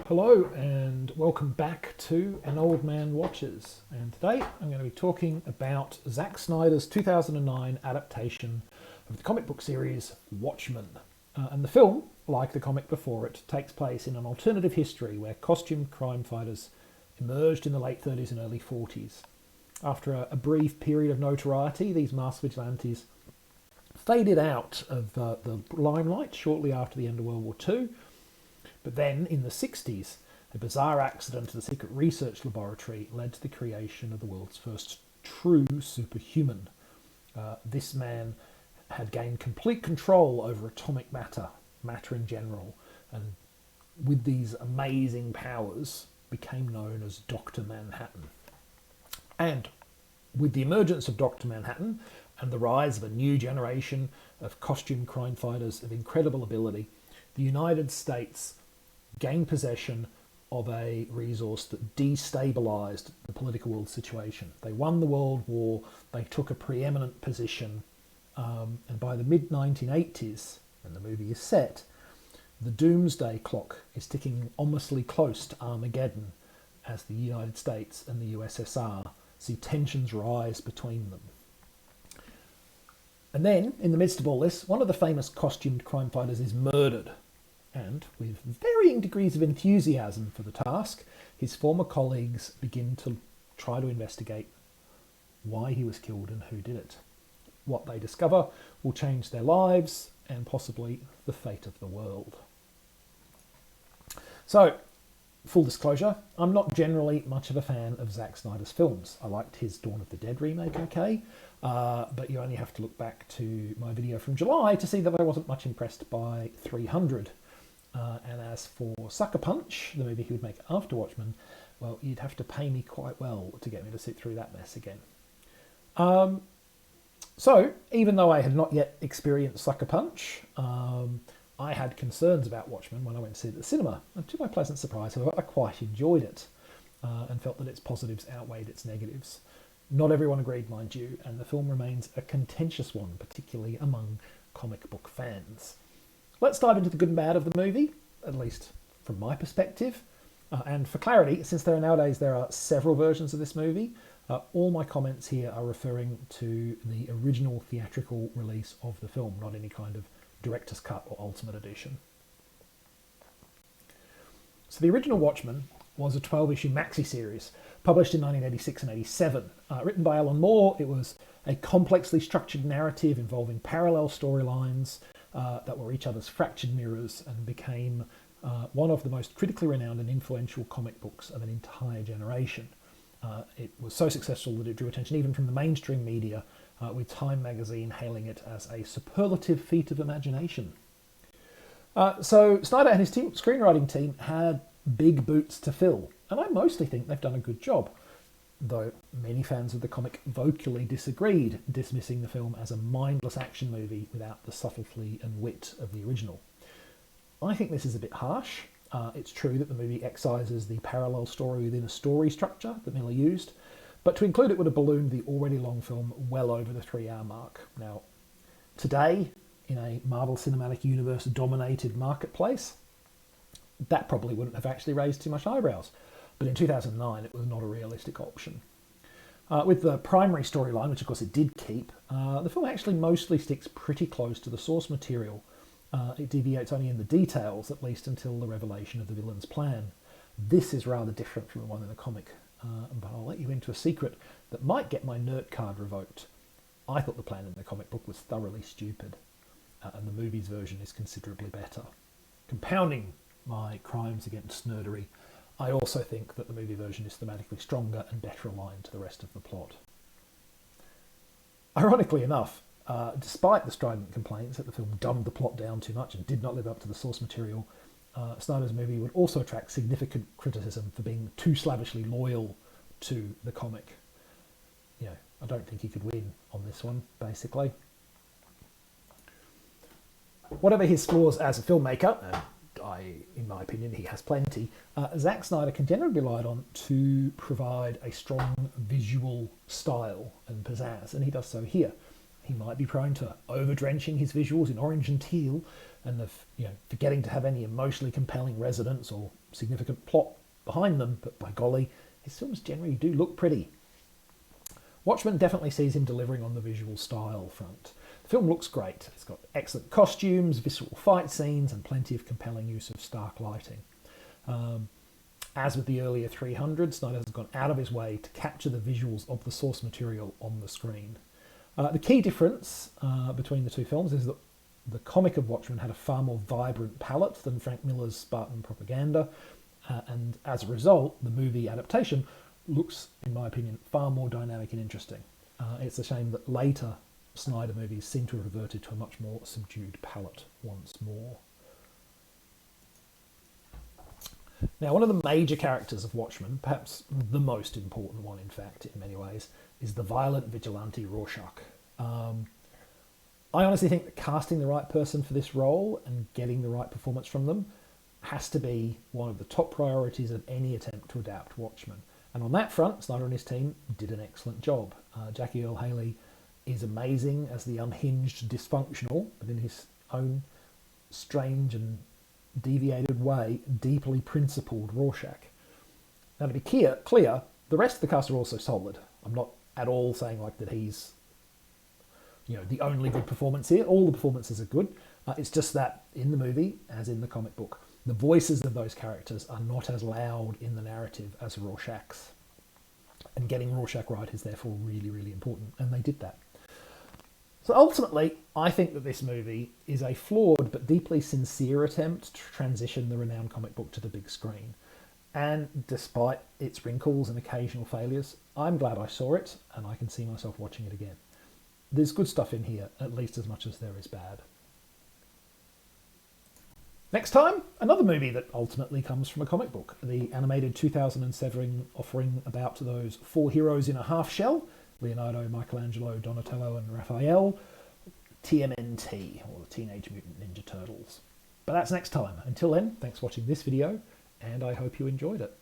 Hello and welcome back to An Old Man Watches. And today I'm going to be talking about Zack Snyder's 2009 adaptation of the comic book series Watchmen. And the film, like the comic before it, takes place in an alternative history where costumed crime fighters emerged in the late 30s and early 40s. After a brief period of notoriety, these masked vigilantes faded out of the limelight shortly after the end of World War II. But then, in the 60s, a bizarre accident at a secret research laboratory led to the creation of the world's first true superhuman. This man had gained complete control over atomic matter in general, and with these amazing powers became known as Dr. Manhattan. And with the emergence of Dr. Manhattan and the rise of a new generation of costume crime fighters of incredible ability, the United States gained possession of a resource that destabilised the political world situation. They won the World War, they took a preeminent position, and by the mid-1980s, when the movie is set, the doomsday clock is ticking ominously close to Armageddon as the United States and the USSR see tensions rise between them. And then, in the midst of all this, one of the famous costumed crime fighters is murdered. And, with varying degrees of enthusiasm for the task, his former colleagues begin to try to investigate why he was killed and who did it. What they discover will change their lives and possibly the fate of the world. So, full disclosure, I'm not generally much of a fan of Zack Snyder's films. I liked his Dawn of the Dead remake okay, but you only have to look back to my video from July to see that I wasn't much impressed by 300. And as for Sucker Punch, the movie he would make after Watchmen, well, you'd have to pay me quite well to get me to sit through that mess again. So, even though I had not yet experienced Sucker Punch, I had concerns about Watchmen when I went to see it at the cinema. And to my pleasant surprise, however, I quite enjoyed it and felt that its positives outweighed its negatives. Not everyone agreed, mind you, and the film remains a contentious one, particularly among comic book fans. Let's dive into the good and bad of the movie, at least from my perspective. And for clarity, since there are several versions of this movie, all my comments here are referring to the original theatrical release of the film, not any kind of director's cut or ultimate edition. So the original Watchmen was a 12-issue maxi-series published in 1986 and 87. Written by Alan Moore, it was a complexly structured narrative involving parallel storylines that were each other's fractured mirrors and became one of the most critically renowned and influential comic books of an entire generation. It was so successful that it drew attention even from the mainstream media, with Time magazine hailing it as a superlative feat of imagination. So Snyder and his screenwriting team had big boots to fill, and I mostly think they've done a good job, though many fans of the comic vocally disagreed, dismissing the film as a mindless action movie without the subtlety and wit of the original. I think this is a bit harsh. It's true that the movie excises the parallel story within a story structure that Miller used, but to include it would have ballooned the already long film well over the 3-hour mark. Now, today, in a Marvel Cinematic Universe dominated marketplace, that probably wouldn't have actually raised too much eyebrows. But in 2009, it was not a realistic option. With the primary storyline, which of course it did keep, the film actually mostly sticks pretty close to the source material. It deviates only in the details, at least until the revelation of the villain's plan. This is rather different from the one in the comic, but I'll let you into a secret that might get my nerd card revoked. I thought the plan in the comic book was thoroughly stupid, and the movie's version is considerably better. Compounding my crimes against nerdery, I also think that the movie version is thematically stronger and better aligned to the rest of the plot. Ironically enough, despite the strident complaints that the film dumbed the plot down too much and did not live up to the source material, Snyder's movie would also attract significant criticism for being too slavishly loyal to the comic. I don't think he could win on this one, basically. Whatever his flaws as a filmmaker, in my opinion, he has plenty, Zack Snyder can generally be relied on to provide a strong visual style and pizzazz, and he does so here. he might be prone to over-drenching his visuals in orange and teal, and of forgetting to have any emotionally compelling resonance or significant plot behind them, but by golly, his films generally do look pretty. Watchmen definitely sees him delivering on the visual style front. The film looks great. It's got excellent costumes, visceral fight scenes, and plenty of compelling use of stark lighting. As with the earlier 300, Snyder has gone out of his way to capture the visuals of the source material on the screen. The key difference between the two films is that the comic of Watchmen had a far more vibrant palette than Frank Miller's Spartan propaganda, and as a result, the movie adaptation looks, in my opinion, far more dynamic and interesting. It's a shame that later Snyder movies seem to have reverted to a much more subdued palette once more. Now, one of the major characters of Watchmen, perhaps the most important one, in fact, in many ways, is the violent vigilante Rorschach. I honestly think that casting the right person for this role and getting the right performance from them has to be one of the top priorities of any attempt to adapt Watchmen. And on that front, Snyder and his team did an excellent job. Jackie Earle Haley is amazing as the unhinged, dysfunctional, but in his own strange and deviated way, deeply principled Rorschach. Now, to be clear, the rest of the cast are also solid. I'm not at all saying that he's the only good performance here. All the performances are good. It's just that in the movie, as in the comic book, the voices of those characters are not as loud in the narrative as Rorschach's. And getting Rorschach right is therefore really, really important, and they did that. So ultimately, I think that this movie is a flawed but deeply sincere attempt to transition the renowned comic book to the big screen. And despite its wrinkles and occasional failures, I'm glad I saw it, and I can see myself watching it again. There's good stuff in here, at least as much as there is bad. Next time, another movie that ultimately comes from a comic book, the animated 2007 offering about those four heroes in a half shell, Leonardo, Michelangelo, Donatello and Raphael, TMNT, or the Teenage Mutant Ninja Turtles. But that's next time. Until then, thanks for watching this video, and I hope you enjoyed it.